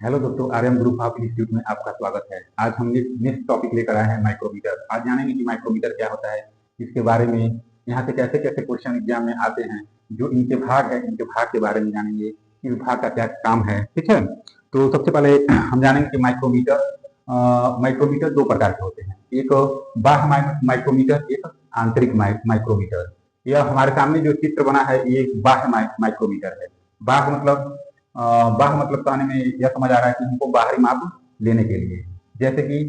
Hello दोस्तों, Aryan group of institute में आपका स्वागत है। आज हम नेक्स्ट टॉपिक लेकर आए हैं माइक्रोमीटर। आज जानेंगे कि माइक्रोमीटर क्या होता है, इसके बारे में, यहाँ से कैसे कैसे क्वेश्चन एग्जाम में आते हैं, जो इनके भाग है, इनके भाग के बारे में जानेंगे, इस भाग का क्या काम है। ठीक है, तो सबसे पहले हम जानेंगे कि माइक्रोमीटर दो प्रकार के होते हैं। एक बाह्य माइक्रोमीटर, एक आंतरिक माइक्रोमीटर। यह हमारे सामने जो चित्र बना है ये एक बाह्य माइक्रोमीटर है। बाह्य मतलब बाह्य मतलब कहने में यह समझ आ रहा है कि हमको बाहरी माप लेने के लिए, जैसे कि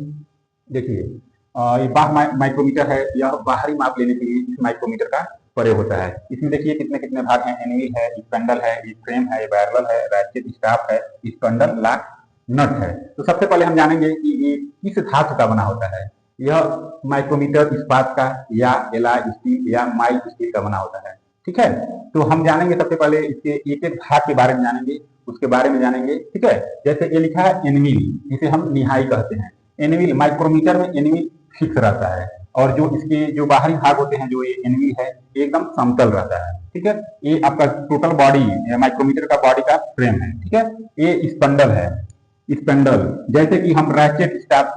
देखिए ये बाह्य माइक्रोमीटर है, यह बाहरी माप लेने के लिए इस माइक्रोमीटर का प्रयोग होता है। इसमें देखिए कितने कितने भाग हैं। एनविल है, स्पैंडल है, फ्रेम है, बैरल है, रैचेट स्टाफ है, स्पैंडल, लॉक, नट है। तो सबसे पहले हम जानेंगे कि ये किस धातु का बना होता है। यह माइक्रोमीटर इस्पात का या एला स्टील या माइल स्टील का बना होता है। ठीक है, तो हम जानेंगे सबसे पहले इसके एक एक भाग के बारे में जानेंगे, उसके बारे में जानेंगे। ठीक है, जैसे ये लिखा है एनविल, जिसे हम निहाई कहते हैं। एनविल माइक्रोमीटर में एनविल फिक्स रहता है, और जो इसके जो बाहरी भाग होते हैं, जो ये एनविल है, एकदम समतल रहता है। ठीक है, ये आपका टोटल बॉडी माइक्रोमीटर का बॉडी का फ्रेम है। ठीक है, ये स्पंडल है। स्पंडल जैसे कि हम रैचेट स्टाफ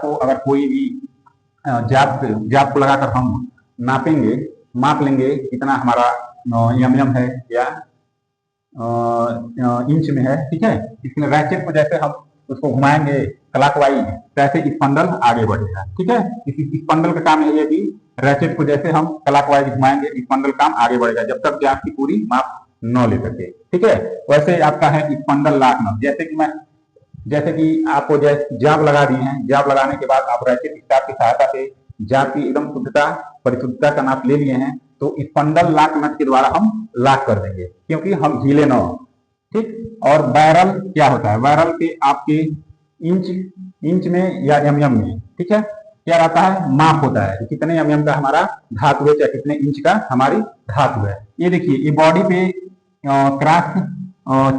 को अगर कोई भी जाप को लगाकर हम नापेंगे, माप लेंगे कितना हमारा एम है या इंच में है। ठीक है, इसमें रैचेट को जैसे हम उसको घुमाएंगे क्लॉकवाइज, वैसे स्पंडल आगे बढ़ेगा। ठीक है, इस स्पंडल का काम यही है कि रैचेट को जैसे हम क्लॉकवाइज घुमाएंगे, स्पंडल काम आगे बढ़ेगा जब तक कि आपकी पूरी माप न ले सके। ठीक है, वैसे आपका है स्पंडल लॉक नट। जैसे कि आपको जाप लगा दी है, जाप लगाने के बाद आप रैचेट स्टाफ की सहायता से जाप की एकदम परिशुद्धता का नाप ले लिए हैं, तो स्पंडल लॉक नट के द्वारा हम लॉक कर देंगे, क्योंकि हम ढीले न हो। ठीक, और बैरल क्या होता है? बैरल के आपके इंच में या एमएम में, ठीक है, क्या रहता है? माप होता है कि कितने एमएम का हमारा धातु है, चाहे कितने इंच का हमारी धातु है। ये देखिए, ये बॉडी पे क्रॉस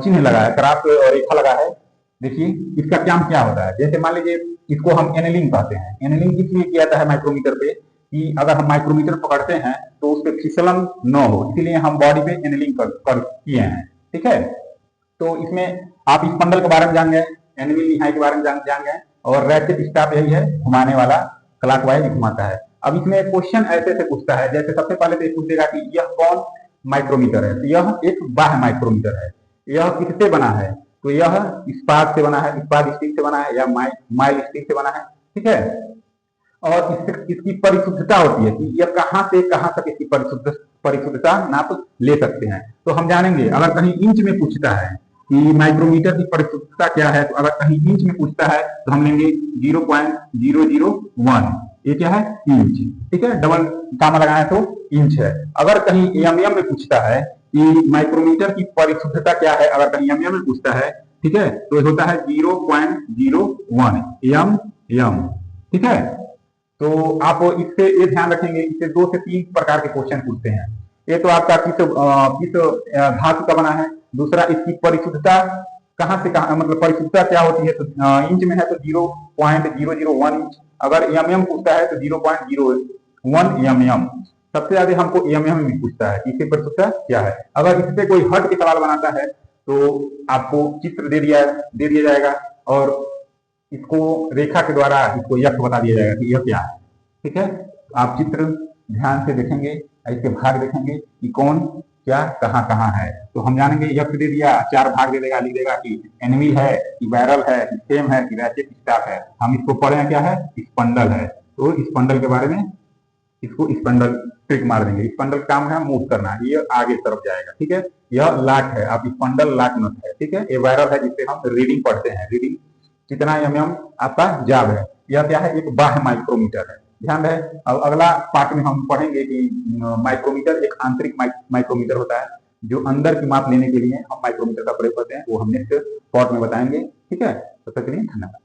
चिन्ह लगा है, क्रॉस रेखा लगा है। देखिए इसका काम क्या होता है। जैसे मान लीजिए इसको हम एनेलिंग कहते हैं। एनेलिंग इसलिए किया जाता है माइक्रोमीटर पे कि अगर हम माइक्रोमीटर पकड़ते हैं तो उस पर फिसलन न हो, इसलिए हम बॉडी पे एनेलिंग कर किए हैं। ठीक है, तो इसमें आप स्पंडल के बारे में जान गए, एनिमल निहाई के बारे में जान गए, और रैचेट स्टाफ यही है, घुमाने वाला, क्लॉकवाइज घुमाता है। अब इसमें क्वेश्चन ऐसे से पूछता है, जैसे सबसे पहले तो पूछेगा कि यह कौन माइक्रोमीटर है। तो यह एक बाह्य माइक्रोमीटर है। यह किससे बना है? तो यह इस्पात से बना है, इस्पात स्टील से बना है या माइल स्टील से बना है। ठीक है, और इसकी परिशुद्धता होती है कि यह कहां से कहां तक इसकी परिशुद्धता नाप ले सकते हैं। तो हम जानेंगे, अगर कहीं इंच में पूछता है कि माइक्रोमीटर की परिशुद्धता क्या है, तो अगर कहीं इंच में पूछता है तो हम लेंगे 0.001। ये क्या है? इंच। ठीक है, डबल कामा लगाए तो इंच है। अगर कहीं एमएम में पूछता है कि माइक्रोमीटर की परिशुद्धता क्या है, अगर कहीं एमएम में पूछता है, ठीक है, तो होता है 0.01 एम। ठीक है, तो आप इससे ये ध्यान रखेंगे, इससे 2 से 3 प्रकार के क्वेश्चन पूछते हैं। ये तो आपका किस धातु का बना है। दूसरा, इसकी परिशुद्धता कहां से कहां, मतलब परिशुद्धता क्या होती है। तो इंच में है तो 0.001 इंच। अगर एमएम पूछता है तो 0.01 एमएम। सबसे ज्यादा हमको एमएम में पूछता है कि इसकी परिशुद्धता क्या है। अगर इससे कोई हट के सवाल बनाता है तो आपको चित्र दे दिया जाएगा, और इसको रेखा के द्वारा इसको यक्ष बता दिया जाएगा कि यह क्या है। ठीक है, आप चित्र ध्यान से देखेंगे, इसके भाग देखेंगे कि कौन क्या कहां कहां है। तो हम जानेंगे, यक्ष दे दिया, 4 भाग दे देगा, लिख देगा कि एनविल है, कि बैरल है, कि फ्रेम है, कि रैचेट स्टाफ है। हम इसको पढ़े क्या है? स्पंडल है। तो स्पंडल के बारे में इसको स्पंडल ट्रिक मार देंगे। स्पंडल काम है मूव करना, ये आगे तरफ जाएगा। ठीक है, यह लाक है, आप स्पंडल लाक नट है। ठीक है, ये बैरल है जिससे हम रीडिंग पढ़ते हैं, रीडिंग कितना एमएम आपका जाब है। यह क्या है? एक बाह्य माइक्रोमीटर है। ध्यान रहे, अब अगला पार्ट में हम पढ़ेंगे कि माइक्रोमीटर एक आंतरिक माइक्रोमीटर होता है, जो अंदर की माप लेने के लिए हम माइक्रोमीटर का प्रयोग करते हैं। वो हम नेक्स्ट पार्ट में बताएंगे। ठीक है, तब तक के लिए धन्यवाद।